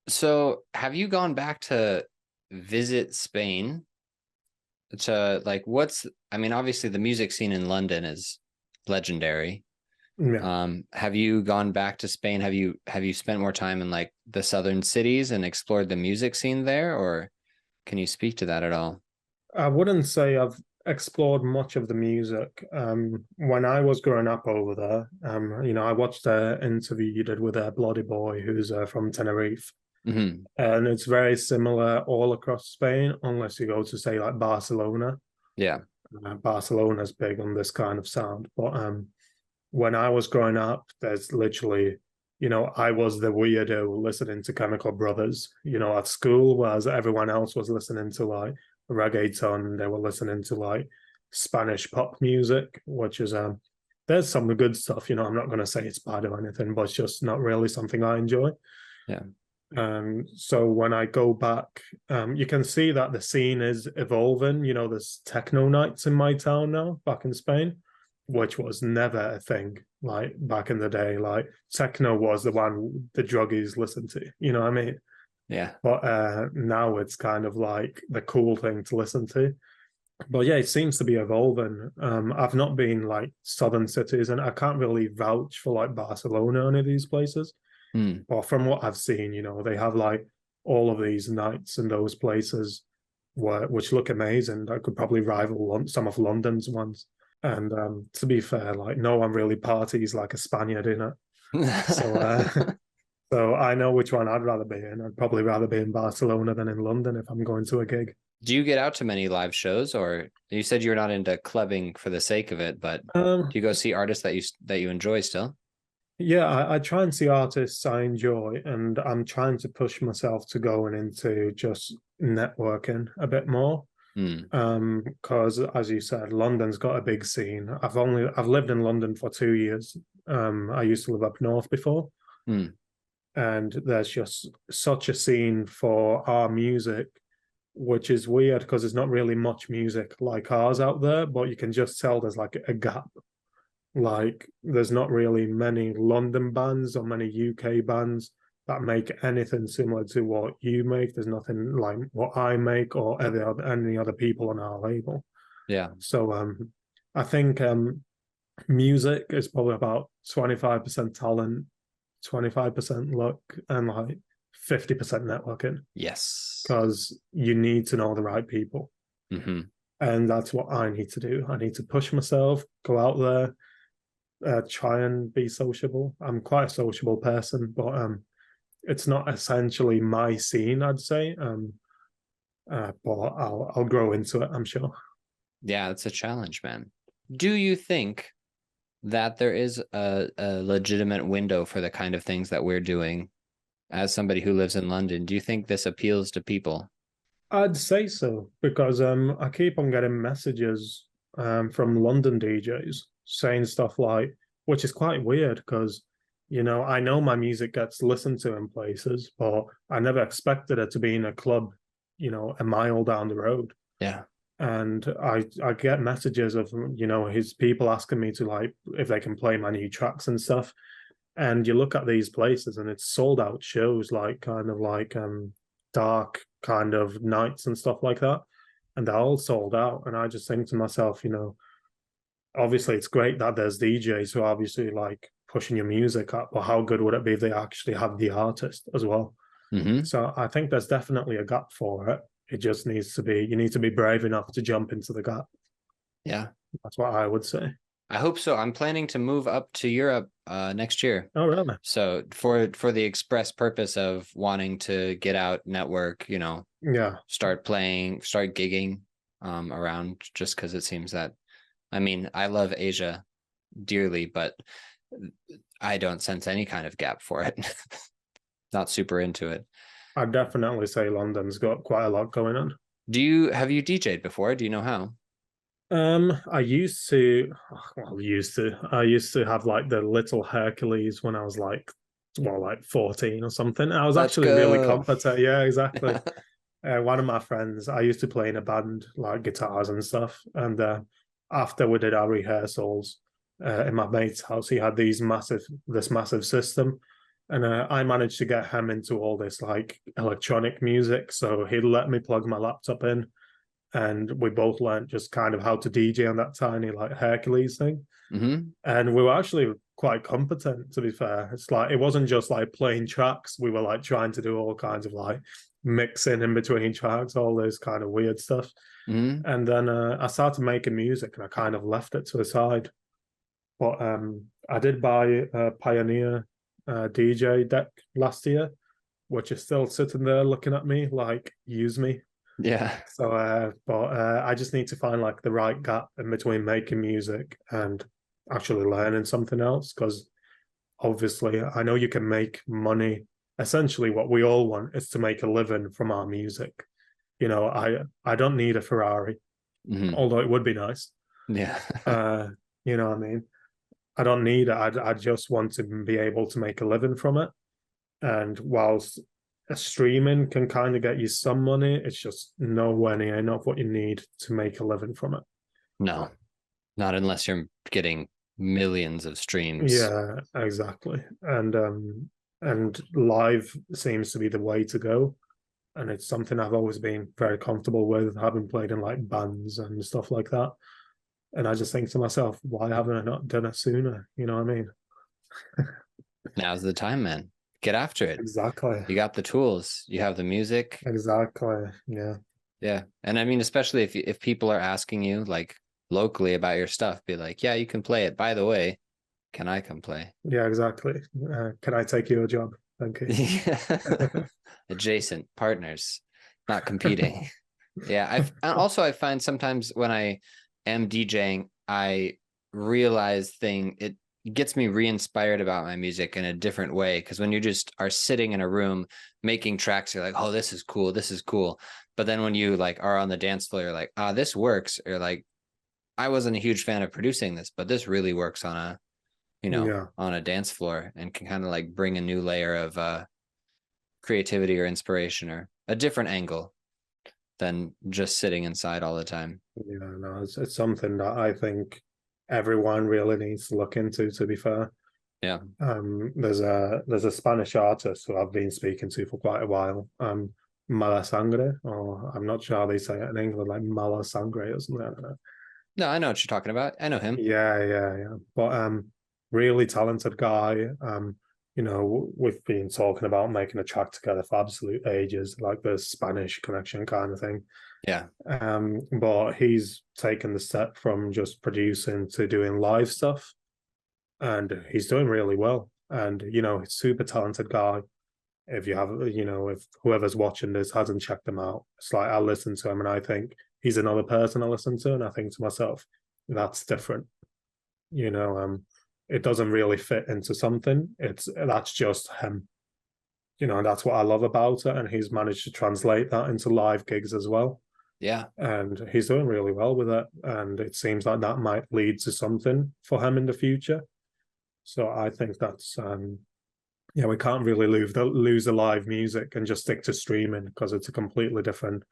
So have you gone back to visit Spain? To like I mean, obviously the music scene in London is legendary. Yeah. Have you gone back to Spain? Have you spent more time in like the southern cities and explored the music scene there, or can you speak to that at all? I wouldn't say I've explored much of the music. When I was growing up over there, I watched an interview you did with a Bloody Boy who's from Tenerife. Hmm. And it's very similar all across Spain, unless you go to say like Barcelona. Yeah. Barcelona's big on this kind of sound. But when I was growing up, there's literally, I was the weirdo listening to Chemical Brothers, at school, whereas everyone else was listening to like reggaeton. They were listening to like Spanish pop music, which is there's some good stuff. I'm not going to say it's bad or anything, but it's just not really something I enjoy. Yeah. So when I go back, you can see that the scene is evolving. There's techno nights in my town now, back in Spain, which was never a thing like back in the day. Like techno was the one the druggies listened to, you know what I mean? Yeah. But now it's kind of like the cool thing to listen to. But yeah, it seems to be evolving. I've not been like southern cities, and I can't really vouch for like Barcelona or any of these places. Hmm. But from what I've seen, they have like all of these nights in those places which look amazing. That could probably rival some of London's ones. And to be fair, like no one really parties like a Spaniard in it. So so I know which one I'd rather be in. I'd probably rather be in Barcelona than in London if I'm going to a gig. Do you get out to many live shows, or you said you're not into clubbing for the sake of it, but Um, do you go see artists that you enjoy still? yeah, I try and see artists I enjoy, and I'm trying to push myself to going into just networking a bit more. Hmm. Because as you said, London's got a big scene. I've lived in London for 2 years. I used to live up north before, Hmm. and there's just such a scene for our music, which is weird because there's not really much music like ours out there, but you can just tell there's like a gap. Like there's not really many London bands or many UK bands that make anything similar to what you make. There's nothing like what I make or any other people on our label. Yeah. So I think music is probably about 25% talent, 25% luck, and like 50% networking Yes. because you need to know the right people. Hmm. And that's what I need to do. I need to push myself, go out there, try and be sociable. I'm quite a sociable person, but it's not essentially my scene, I'd say. But I'll grow into it, I'm sure. Yeah, it's a challenge, man. Do you think that there is a legitimate window for the kind of things that we're doing as somebody who lives in London? Do you think this appeals to people? I'd say so because I keep on getting messages from London DJs saying stuff like, which is quite weird because I know my music gets listened to in places, but I never expected it to be in a club, a mile down the road. Yeah. And I get messages of his people asking me to like if they can play my new tracks and stuff. And you look at these places and it's sold out shows, like kind of like dark kind of nights and stuff like that, and they're all sold out. And I just think to myself, obviously it's great that there's DJs who are obviously like pushing your music up, but how good would it be if they actually have the artist as well? Hmm. So I think there's definitely a gap for it. It just needs to be, you need to be brave enough to jump into the gap. Yeah. That's what I would say. I hope so. I'm planning to move up to Europe next year. Oh, really? So for the express purpose of wanting to get out, network, Yeah. start playing, start gigging around just because it seems that I mean, I love Asia dearly, but I don't sense any kind of gap for it. Not super into it. I'd definitely say London's got quite a lot going on. Have you DJ'd before? Do you know how? I used to, I used to have like the little Hercules when I was like, well, like 14 or something. I was Let's actually really go. competent. Yeah, exactly. One of my friends, I used to play in a band, like guitars and stuff. And after we did our rehearsals in my mate's house, he had this massive system. And I managed to get him into all this like electronic music. So he'd let me plug my laptop in, and we both learned just kind of how to DJ on that tiny like Hercules thing. Mm-hmm. And we were actually quite competent, to be fair. It's like it wasn't just like playing tracks. We were like trying to do all kinds of like mixing in between tracks, all this kind of weird stuff. Mm-hmm. And then I started making music, and I kind of left it to the side. But I did buy a Pioneer DJ deck last year, which is still sitting there looking at me like, use me. Yeah. So, but I just need to find like the right gap in between making music and actually learning something else. Because obviously, I know you can make money. Essentially, what we all want is to make a living from our music. You know, I don't need a Ferrari, Mm-hmm. although it would be nice. Yeah. Uh, you know what I mean? I don't need it. I just want to be able to make a living from it. And whilst a streaming can kind of get you some money, it's just nowhere near enough what you need to make a living from it. No, not unless you're getting millions of streams. Yeah, exactly. And live seems to be the way to go. And it's something I've always been very comfortable with, having played in like bands and stuff like that. And I just think to myself, why haven't I not done it sooner? You know what I mean? Now's the time, man. Get after it. Exactly. You got the tools. You have the music. Exactly. Yeah. Yeah. And I mean, especially if people are asking you like locally about your stuff, be like, yeah, you can play it. By the way, can I come play? Yeah, exactly. Can I take your job? Thank you. Adjacent partners, not competing. Yeah. I find sometimes when I am DJing, I realize it gets me re-inspired about my music in a different way. Because when you just are sitting in a room making tracks, you're like, oh, this is cool, this is cool. But then when you like are on the dance floor, you're like, ah, this works. Or like, I wasn't a huge fan of producing this, but this really works on a, Yeah. on a dance floor, and can kind of like bring a new layer of creativity or inspiration or a different angle than just sitting inside all the time. Yeah, no, it's something that I think everyone really needs to look into, to be fair. Yeah. There's a Spanish artist who I've been speaking to for quite a while. Mala Sangre, or I'm not sure how they say it in England, like Mala Sangre or something like that. No, I know what you're talking about. I know him. Yeah. But really talented guy. You know, we've been talking about making a track together for absolute ages, like the Spanish connection kind of thing. Yeah. But he's taken the step from just producing to doing live stuff, and he's doing really well. And you know, he's a super talented guy. If you have, you know, if whoever's watching this hasn't checked him out, it's like I listen to him and I think he's another person I listen to, and I think to myself, that's different. You know, it doesn't really fit into something. That's just him. You know, and that's what I love about it. And he's managed to translate that into live gigs as well. Yeah. And he's doing really well with it. And it seems like that might lead to something for him in the future. So I think that's yeah, we can't really lose the live music and just stick to streaming, because it's a completely different.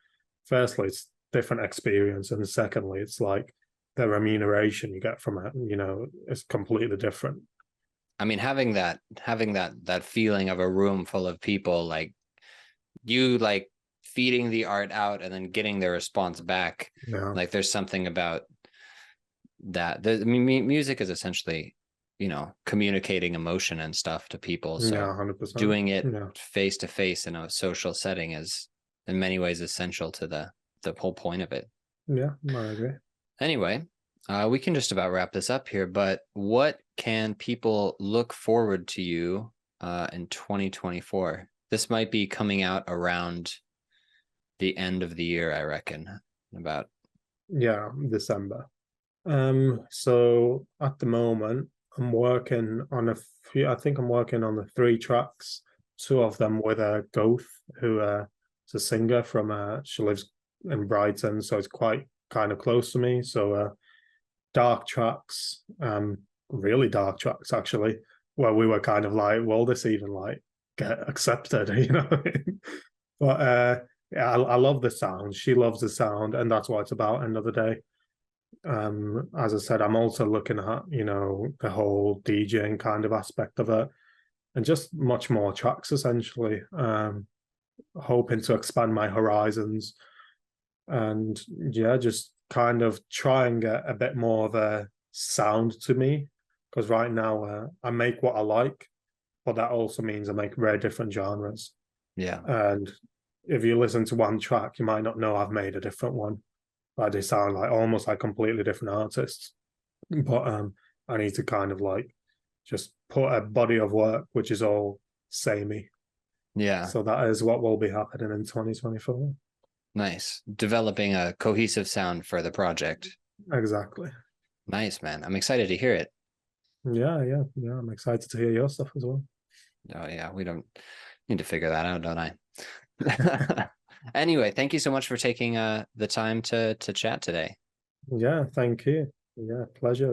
Firstly, it's different experience, and secondly, it's like the remuneration you get from it, you know, is completely different. I mean, having that feeling of a room full of people, like you like feeding the art out and then getting the response back. Yeah. Like there's something about that. I mean, music is essentially, communicating emotion and stuff to people. So Yeah, 100%. doing it Yeah. face to face in a social setting is in many ways essential to the whole point of it. Yeah, I agree. Anyway, we can just about wrap this up here, but what can people look forward to you in 2024? This might be coming out around the end of the year, I reckon, about. Yeah, December. So at the moment, I'm working on a few. I think I'm working on the 3 tracks. 2 of them with a Goth, who is a singer from. She lives in Brighton, so it's quite kind of close to me. So dark tracks, really dark tracks actually, where we were kind of like, will this even like get accepted? You know what I mean? But yeah, I love the sound. She loves the sound, and that's what it's about. End of the day. As I said, I'm also looking at, the whole DJing kind of aspect of it. and just much more tracks essentially. Hoping to expand my horizons, and yeah, just kind of try and get a bit more of a sound to me, because right now I make what I like, but that also means I make very different genres. Yeah. And if you listen to one track, you might not know I've made a different one. But they sound like almost like completely different artists. But I need to kind of like just put a body of work which is all samey. Yeah. So that is what will be happening in 2024. Nice. Developing a cohesive sound for the project. Exactly. Nice, man. I'm excited to hear it. Yeah. I'm excited to hear your stuff as well. Oh yeah, we don't need to figure that out, don't I? Anyway, thank you so much for taking the time to chat today. Yeah, thank you. Yeah, pleasure as well.